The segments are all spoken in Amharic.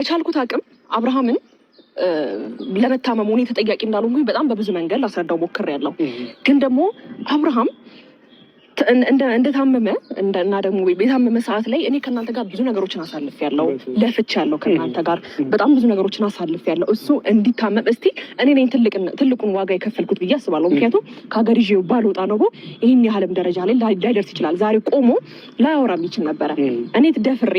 የቻልኩት አቅም አብርሃምን ለመታመሙ እኔ ተጠያቂ እንዳልሆንኩኝ በጣም በብዙ መንገድ ላስረዳው ሞክሬያለሁ። ግን ደግሞ አብርሃም እንደታመመ እና ደግሞ የታመመ ሰዓት ላይ እኔ ከእናንተ ጋር ብዙ ነገሮችን አሳልፌያለሁ፣ ለፍቻለሁ። ከእናንተ ጋር በጣም ብዙ ነገሮችን አሳልፌያለሁ። እሱ እንዲታመም እስቲ እኔ ነኝ ትልቁን ዋጋ የከፈልኩት ብዬ አስባለሁ። ምክንያቱም ከሀገር ይዤው ባልወጣ ኖሮ ይህን ያህልም ደረጃ ላይ ላይደርስ ይችላል። ዛሬ ቆሞ ላያወራም ይችል ነበረ። እኔ ደፍሬ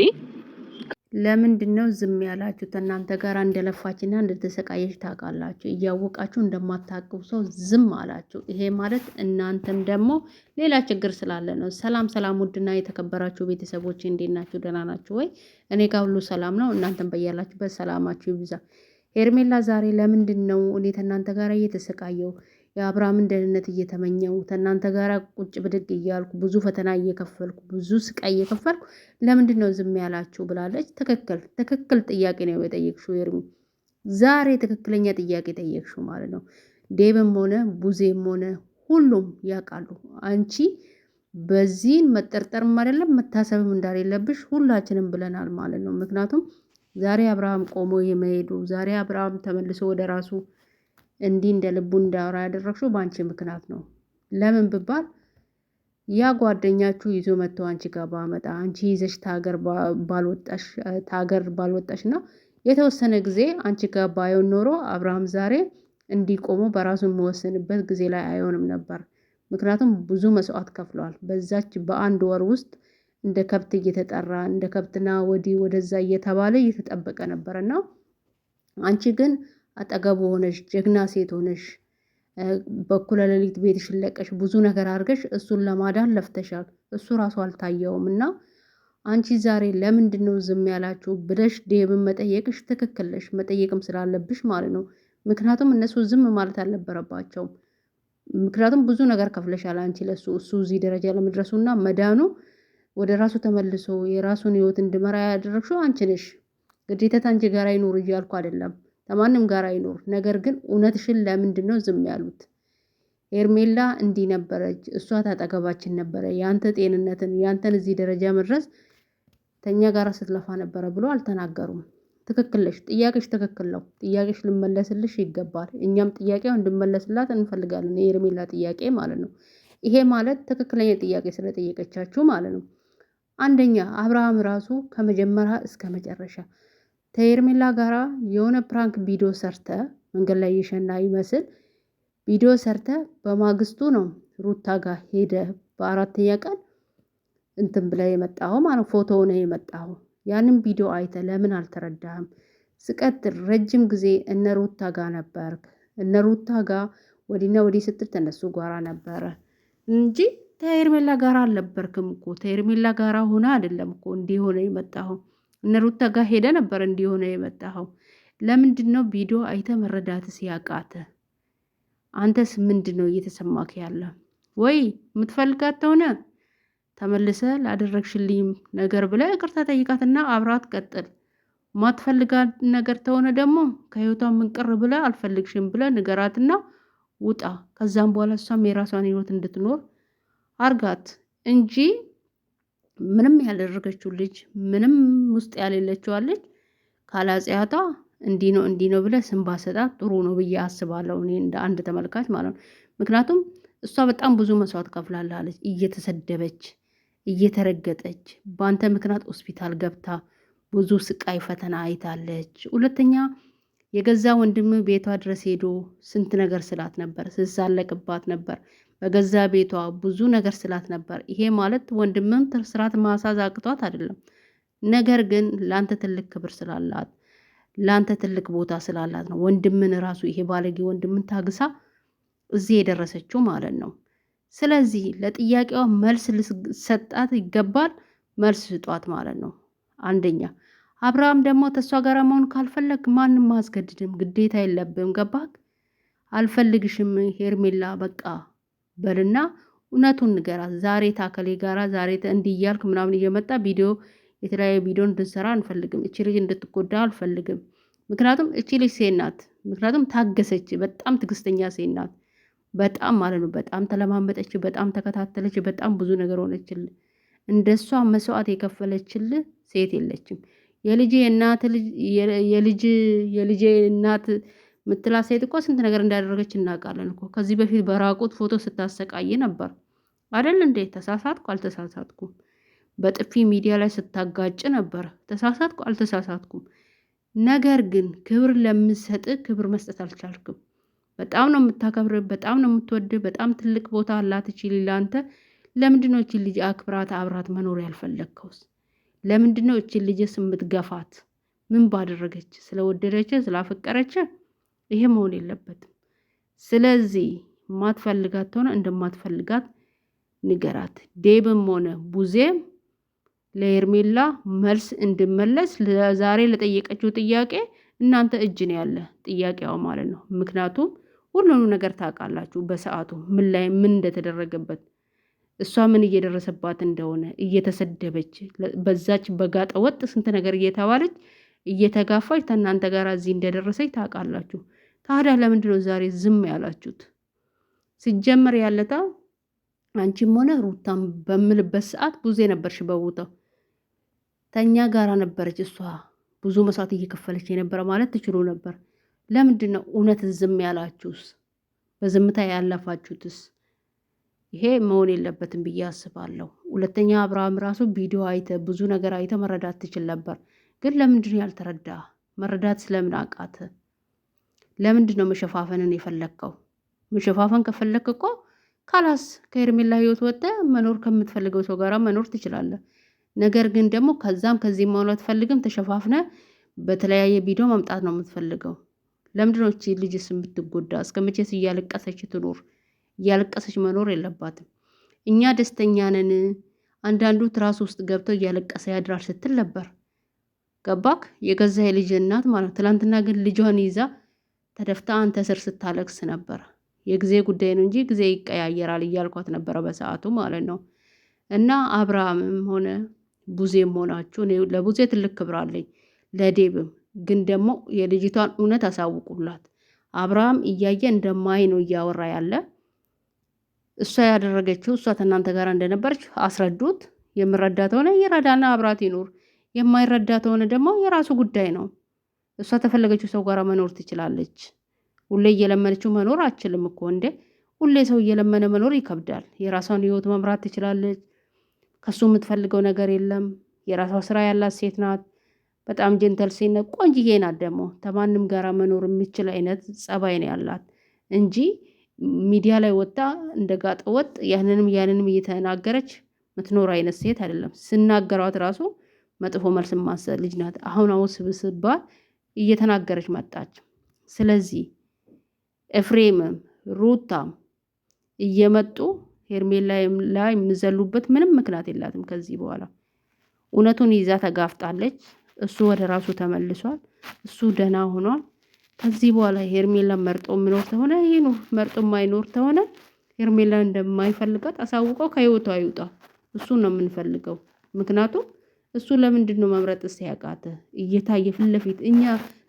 ለምንድነው ዝም ያላችሁት? እናንተ ጋር እንደለፋችና እንደተሰቃየች ታውቃላችሁ። እያወቃችሁ እንደማታውቁ ሰው ዝም አላችሁ። ይሄ ማለት እናንተም ደግሞ ሌላ ችግር ስላለ ነው። ሰላም ሰላም፣ ውድና የተከበራችሁ ቤተሰቦች እንዴት ናችሁ? ደህና ናችሁ ወይ? እኔ ጋር ሁሉ ሰላም ነው። እናንተም በያላችሁበት ሰላማችሁ ይብዛ። ሄርሜላ ዛሬ ለምንድን ነው እኔ እናንተ ጋር እየተሰቃየው የአብርሃምን ደህንነት እየተመኘው ከእናንተ ጋር ቁጭ ብድግ እያልኩ ብዙ ፈተና እየከፈልኩ ብዙ ስቃይ እየከፈልኩ ለምንድን ነው ዝም ያላችሁ ብላለች። ትክክል ጥያቄ ነው የጠየቅሽው ሄርሚ። ዛሬ ትክክለኛ ጥያቄ ጠየቅሽው ማለት ነው። ዴብም ሆነ ቡዜም ሆነ ሁሉም ያውቃሉ። አንቺ በዚህን መጠርጠርም አይደለም መታሰብም እንዳሌለብሽ ሁላችንም ብለናል ማለት ነው። ምክንያቱም ዛሬ አብርሃም ቆሞ የመሄዱ ዛሬ አብርሃም ተመልሶ ወደ ራሱ እንዲህ እንደ ልቡ እንዳወራ ያደረግሽው በአንቺ ምክንያት ነው። ለምን ብባል ያ ጓደኛችሁ ይዞ መጥተው አንቺ ጋር ባመጣ አንቺ ይዘሽ ታገር ባልወጣሽ እና የተወሰነ ጊዜ አንቺ ጋር ባይሆን ኖሮ አብርሃም ዛሬ እንዲቆሙ በራሱ የሚወስንበት ጊዜ ላይ አይሆንም ነበር። ምክንያቱም ብዙ መስዋዕት ከፍለዋል። በዛች በአንድ ወር ውስጥ እንደ ከብት እየተጠራ እንደ ከብትና ወዲህ ወደዛ እየተባለ እየተጠበቀ ነበርና አንቺ ግን አጠገቡ ሆነሽ ጀግና ሴት ሆነሽ በኩለ ሌሊት ቤትሽን ለቀሽ ብዙ ነገር አድርገሽ እሱን ለማዳን ለፍተሻል። እሱ ራሱ አልታየውም እና አንቺ ዛሬ ለምንድን ነው ዝም ያላችሁ ብለሽ ዴብን መጠየቅሽ ትክክል ነሽ፣ መጠየቅም ስላለብሽ ማለት ነው። ምክንያቱም እነሱ ዝም ማለት አልነበረባቸውም። ምክንያቱም ብዙ ነገር ከፍለሻል አንቺ ለሱ እሱ እዚህ ደረጃ ለመድረሱና መዳኑ ወደ ራሱ ተመልሶ የራሱን ህይወት እንዲመራ ያደረግሽው አንቺ ነሽ። ግዴታ አንቺ ጋር አይኖር እያልኩ አይደለም፣ ከማንም ጋር አይኖር። ነገር ግን እውነትሽን ለምንድን ነው ዝም ያሉት? ሄርሜላ እንዲህ ነበረች፣ እሷ ታጠገባችን ነበረ፣ ያንተ ጤንነትን ያንተን እዚህ ደረጃ መድረስ ተኛ ጋር ስትለፋ ነበረ ብሎ አልተናገሩም። ትክክል ነሽ፣ ጥያቄሽ ትክክል ነው። ጥያቄሽ ልመለስልሽ ይገባል። እኛም ጥያቄው እንድመለስላት እንፈልጋለን፣ የሄርሜላ ጥያቄ ማለት ነው። ይሄ ማለት ትክክለኛ ጥያቄ ስለጠየቀቻችሁ ማለት ነው። አንደኛ አብርሃም ራሱ ከመጀመሪያ እስከ መጨረሻ ከሄርሜላ ጋራ የሆነ ፕራንክ ቪዲዮ ሰርተ መንገድ ላይ የሸና ይመስል ቪዲዮ ሰርተ በማግስቱ ነው ሩታ ጋር ሄደ በአራተኛ ቀን እንትን ብለ የመጣው ማለት ፎቶ ነው የመጣው። ያንን ቪዲዮ አይተ ለምን አልተረዳህም? ስቀጥል ረጅም ጊዜ እነ ሩታ ጋር ነበርክ። እነ ሩታ ጋር ወዲና ወዲህ ስትል ተነሱ ጋራ ነበረ እንጂ ከሄርሜላ ጋር አልነበርክም እኮ። ከሄርሜላ ጋር ሆነ አይደለም እኮ እንዲሆነ የመጣው። እነ ሩታ ጋር ሄደ ነበር እንዲሆነ የመጣው። ለምንድን ነው ቪዲዮ አይተ መረዳት ሲያቃተ? አንተስ ምንድን ነው እየተሰማክ ያለ? ወይ የምትፈልጋት ተሆነ ተመልሰ ላደረግሽልኝ ነገር ብለ ይቅርታ ጠይቃትና አብራት ቀጥል። ማትፈልጋት ነገር ተሆነ ደግሞ ከህይወቷ ምንቅር ብለ አልፈልግሽም ብለ ንገራትና ውጣ። ከዛም በኋላ እሷም የራሷን ህይወት እንድትኖር አርጋት እንጂ ምንም ያደረገችው ልጅ ምንም ውስጥ ያሌለችው ልጅ ካላጽያታ እንዲህ ነው ብለ ስም ባሰጣት ጥሩ ነው ብዬ አስባለሁ፣ እኔ እንደ አንድ ተመልካች ማለት ነው። ምክንያቱም እሷ በጣም ብዙ መስዋዕት ከፍላለች፣ እየተሰደበች እየተረገጠች በአንተ ምክንያት ሆስፒታል ገብታ ብዙ ስቃይ ፈተና አይታለች። ሁለተኛ የገዛ ወንድም ቤቷ ድረስ ሄዶ ስንት ነገር ስላት ነበር፣ ስሳለቅባት ነበር። በገዛ ቤቷ ብዙ ነገር ስላት ነበር። ይሄ ማለት ወንድምም ስርዓት ማሳዝ አቅቷት አይደለም። ነገር ግን ላንተ ትልቅ ክብር ስላላት ላንተ ትልቅ ቦታ ስላላት ነው ወንድምን ራሱ ይሄ ባለጌ ወንድምን ታግሳ እዚህ የደረሰችው ማለት ነው። ስለዚህ ለጥያቄዋ መልስ ልሰጣት ይገባል። መልስ ስጧት ማለት ነው። አንደኛ አብርሃም ደግሞ ተሷ ጋር መሆን ካልፈለግ ማንም ማስገድድም ግዴታ የለብም። ገባክ? አልፈልግሽም ሄርሜላ በቃ በልና እውነቱን ንገራት። ዛሬ ታከሌ ጋራ ዛሬ እንዲህ እያልክ ምናምን እየመጣ ቪዲዮ የተለያየ ቪዲዮ እንድንሰራ አንፈልግም። እቺ ልጅ እንድትጎዳ አልፈልግም። ምክንያቱም እቺ ልጅ ሴት ናት። ምክንያቱም ታገሰች። በጣም ትዕግስተኛ ሴት ናት። በጣም ማለት ነው። በጣም ተለማመጠች፣ በጣም ተከታተለች፣ በጣም ብዙ ነገር ሆነችል። እንደሷ መስዋዕት የከፈለችል ሴት የለችም። የልጅ እናት የልጅ እናት ምትላ ሴት እኮ ስንት ነገር እንዳደረገች እናውቃለን እኮ። ከዚህ በፊት በራቁት ፎቶ ስታሰቃይ ነበር አይደል እንዴ? ተሳሳትኩ አልተሳሳትኩም? በጥፊ ሚዲያ ላይ ስታጋጭ ነበር። ተሳሳትኩ አልተሳሳትኩም? ነገር ግን ክብር ለምሰጥ ክብር መስጠት አልቻልክም። በጣም ነው የምታከብር፣ በጣም ነው የምትወድ፣ በጣም ትልቅ ቦታ አላት እቺ ላንተ። ለምንድነው እቺ ልጅ አክብራት አብራት መኖር ያልፈለግከውስ? ለምንድነው እቺ ልጅስ የምትገፋት? ምን ባደረገች? ስለወደደች ስላፈቀረች? ይሄ መሆን የለበትም። ስለዚህ ማትፈልጋት ሆነ እንደማትፈልጋት ንገራት። ዴብም ሆነ ቡዜም ለሄርሜላ መልስ እንድመለስ ዛሬ ለጠየቀችው ጥያቄ እናንተ እጅ ነው ያለ ጥያቄው ማለት ነው። ምክንያቱም ሁሉንም ነገር ታውቃላችሁ በሰዓቱ ምን ላይ ምን እንደተደረገበት፣ እሷ ምን እየደረሰባት እንደሆነ እየተሰደበች በዛች በጋጠ ወጥ ስንት ነገር እየተባለች እየተጋፋች ከእናንተ ጋር እዚህ እንደደረሰች ታውቃላችሁ። ታዲያ ለምንድነው ዛሬ ዝም ያላችሁት? ሲጀመር ያለታ አንቺም ሆነ ሩታም በምልበት ሰዓት ቡዜ ነበርሽ በቦታው ተኛ ጋራ ነበረች። እሷ ብዙ መስዋዕት እየከፈለች የነበረ ማለት ትችሉ ነበር። ለምንድነው እውነት ዝም ያላችሁስ? በዝምታ ያለፋችሁትስ? ይሄ መሆን የለበትም ብዬ አስባለሁ። ሁለተኛ አብርሃም ራሱ ቪዲዮ አይተ ብዙ ነገር አይተ መረዳት ትችል ነበር። ግን ለምንድነው ያልተረዳ? መረዳት ስለምን አቃተ? ለምንድነው መሸፋፈንን የፈለግከው? መሸፋፈን ከፈለክ እኮ ካላስ ከሄርሜላ ህይወት ወጥተ መኖር ከምትፈልገው ሰው ጋር መኖር ትችላለህ። ነገር ግን ደግሞ ከዛም ከዚህ መሆን አትፈልግም። ተሸፋፍነ በተለያየ ቪዲዮ መምጣት ነው የምትፈልገው። ለምንድነው እቺ ልጅስ የምትጎዳ? እስከመቼስ እያለቀሰች ትኖር? እያለቀሰች መኖር የለባትም። እኛ ደስተኛ ነን፣ አንዳንዱ ትራስ ውስጥ ገብተው እያለቀሰ ያድራል ስትል ነበር። ገባክ? የገዛ የልጅ እናት ማለት። ትላንትና ግን ልጇን ይዛ ተደፍታ አንተ ስር ስታለቅስ ነበር። የጊዜ ጉዳይ ነው እንጂ ጊዜ ይቀያየራል እያልኳት ነበረ በሰዓቱ ማለት ነው። እና አብርሃምም ሆነ ቡዜም ሆናችሁ ለቡዜ ትልቅ ክብር አለኝ፣ ለዴብም ግን ደግሞ የልጅቷን እውነት አሳውቁላት። አብርሃም እያየ እንደማይ ነው እያወራ ያለ። እሷ ያደረገችው እሷ ከእናንተ ጋር እንደነበረች አስረዱት። የምረዳት ሆነ ይረዳና አብራት ይኖር፣ የማይረዳት ሆነ ደግሞ የራሱ ጉዳይ ነው። እሷ ተፈለገችው ሰው ጋር መኖር ትችላለች። ሁሌ እየለመነችው መኖር አችልም እኮ እንዴ! ሁሌ ሰው እየለመነ መኖር ይከብዳል። የራሷን ህይወት መምራት ትችላለች። ከሱ የምትፈልገው ነገር የለም። የራሷ ስራ ያላት ሴት ናት። በጣም ጀንተል ሴት ናት። ቆንጅዬ ናት ደግሞ ተማንም ጋራ መኖር የምችል አይነት ጸባይ ነው ያላት እንጂ ሚዲያ ላይ ወጣ እንደ ጋጠ ወጥ ያንንም እየተናገረች ምትኖር አይነት ሴት አይደለም። ስናገሯት ራሱ መጥፎ መልስ ማሰል ልጅ ናት። አሁን ስብስባል እየተናገረች መጣች። ስለዚህ ኤፍሬምም ሩታም እየመጡ ሄርሜላ ላይ የምዘሉበት ምንም ምክንያት የላትም። ከዚህ በኋላ እውነቱን ይዛ ተጋፍጣለች። እሱ ወደ ራሱ ተመልሷል። እሱ ደህና ሆኗል። ከዚህ በኋላ ሄርሜላ መርጦ የሚኖር ተሆነ ይኑር፣ መርጦ የማይኖር ተሆነ ሄርሜላ እንደማይፈልጋት አሳውቀው ከህይወቷ ይውጣ። እሱ ነው የምንፈልገው። ምክንያቱም እሱ ለምንድን ነው መምረጥ ሲያቃተ? እየታየ ፊት ለፊት እኛ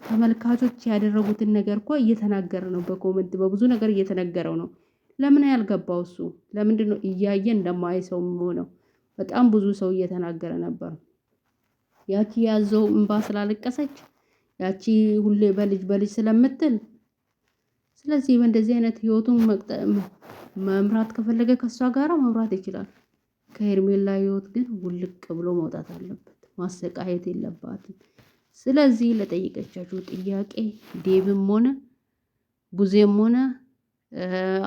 ተመልካቾች ያደረጉትን ነገር እኮ እየተናገረ ነው። በኮመንት በብዙ ነገር እየተነገረው ነው። ለምን ያልገባው እሱ? ለምንድን ነው እያየ እንደማይ ሰው ሆነው? በጣም ብዙ ሰው እየተናገረ ነበር። ያቺ ያዘው እንባ ስላለቀሰች፣ ያቺ ሁሌ በልጅ ስለምትል፣ ስለዚህ በእንደዚህ አይነት ህይወቱን መምራት ከፈለገ ከሷ ጋራ መምራት ይችላል። ከሄርሜላ ህይወት ግን ውልቅ ብሎ መውጣት አለበት። ማሰቃየት የለባትም። ስለዚህ ለጠይቀቻችሁ ጥያቄ ዴብም ሆነ ቡዜም ሆነ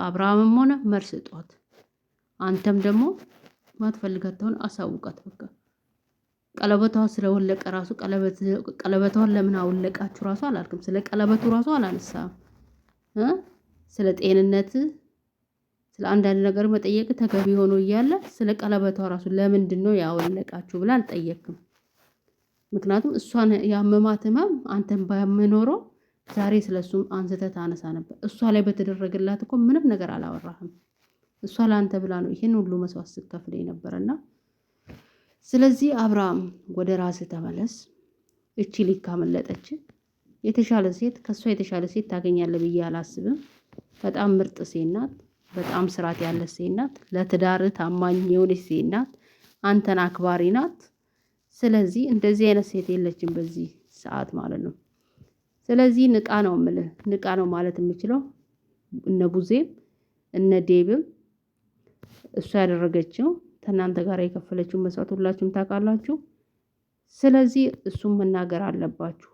አብርሃምም ሆነ መልስ ጧት። አንተም ደግሞ ማትፈልጋት ተሆነ አሳውቃት። በቃ ቀለበቷ ስለወለቀ ራሱ ቀለበቷን ለምን አወለቃችሁ ራሱ አላልክም። ስለ ቀለበቱ ራሱ አላነሳም። ስለ ጤንነት ስለ አንዳንድ ነገር መጠየቅ ተገቢ ሆኖ እያለ ስለ ቀለበቷ ራሱ ለምንድን ነው ያወለቃችሁ ብላ አልጠየቅም። ምክንያቱም እሷን ያመማት ህመም አንተን ባያመኖረው ዛሬ ስለሱም አንስተህ ታነሳ ነበር። እሷ ላይ በተደረገላት እኮ ምንም ነገር አላወራህም። እሷ ለአንተ ብላ ነው ይሄን ሁሉ መስዋዕት ስትከፍል ነበርና፣ ስለዚህ አብርሃም ወደ ራስህ ተመለስ። እቺ ልጅ ካመለጠች የተሻለ ሴት ከሷ የተሻለ ሴት ታገኛለህ ብዬ አላስብም። በጣም ምርጥ ሴት ናት። በጣም ስርዓት ያለ ሴት ናት። ለትዳር ታማኝ የሆነች ሴት ናት። አንተን አክባሪ ናት። ስለዚህ እንደዚህ አይነት ሴት የለችም በዚህ ሰዓት ማለት ነው። ስለዚህ ንቃ ነው የምልህ፣ ንቃ ነው ማለት የምችለው። እነ ቡዜም እነ ዴብም እሷ ያደረገችው ከእናንተ ጋር የከፈለችውን መስዋዕት ሁላችሁም ታውቃላችሁ። ስለዚህ እሱም መናገር አለባችሁ።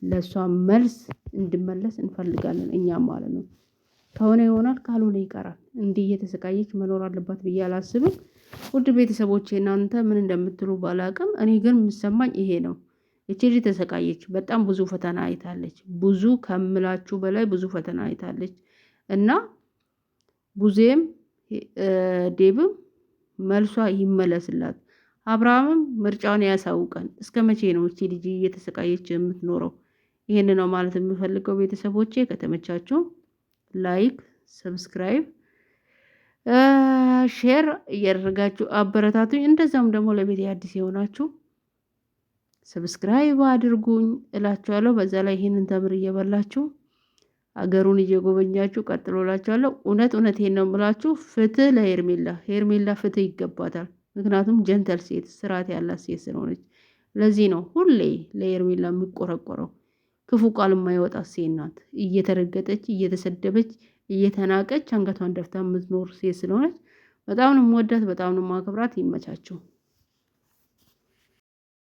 ለእሷ መልስ እንድመለስ እንፈልጋለን እኛም ማለት ነው። ከሆነ ይሆናል፣ ካልሆነ ይቀራል። እንዲህ እየተሰቃየች መኖር አለባት ብዬ አላስብም። ውድ ቤተሰቦቼ እናንተ ምን እንደምትሉ ባላቅም፣ እኔ ግን የምሰማኝ ይሄ ነው። እቺ ልጅ ተሰቃየች። በጣም ብዙ ፈተና አይታለች። ብዙ ከምላችሁ በላይ ብዙ ፈተና አይታለች እና ቡዜም ዴብም መልሷ ይመለስላት። አብርሃምም ምርጫውን ያሳውቀን። እስከ መቼ ነው እቺ ልጅ እየተሰቃየች የምትኖረው? ይሄን ነው ማለት የምፈልገው ቤተሰቦቼ። ከተመቻችሁ ላይክ፣ ሰብስክራይብ፣ ሼር እያደረጋችሁ አበረታቱኝ። እንደዛም ደግሞ ለቤት አዲስ የሆናችሁ ሰብስክራይብ አድርጉኝ እላችኋለሁ። በዛ ላይ ይሄንን ተምር እየበላችሁ አገሩን እየጎበኛችሁ ቀጥሎ እላችኋለሁ። እውነቴን ነው የምላችሁ። ፍትህ ለሄርሜላ፣ ሄርሜላ ፍትህ ይገባታል። ምክንያቱም ጀንተል ሴት፣ ስርዓት ያላት ሴት ስለሆነች። ለዚህ ነው ሁሌ ለሄርሜላ የምቆረቆረው። ክፉ ቃል የማይወጣ ሴት ናት። እየተረገጠች፣ እየተሰደበች፣ እየተናቀች አንገቷን ደፍታ የምትኖር ሴት ስለሆነች በጣም ነው የምወዳት፣ በጣም ነው የማከብራት። ይመቻችሁ።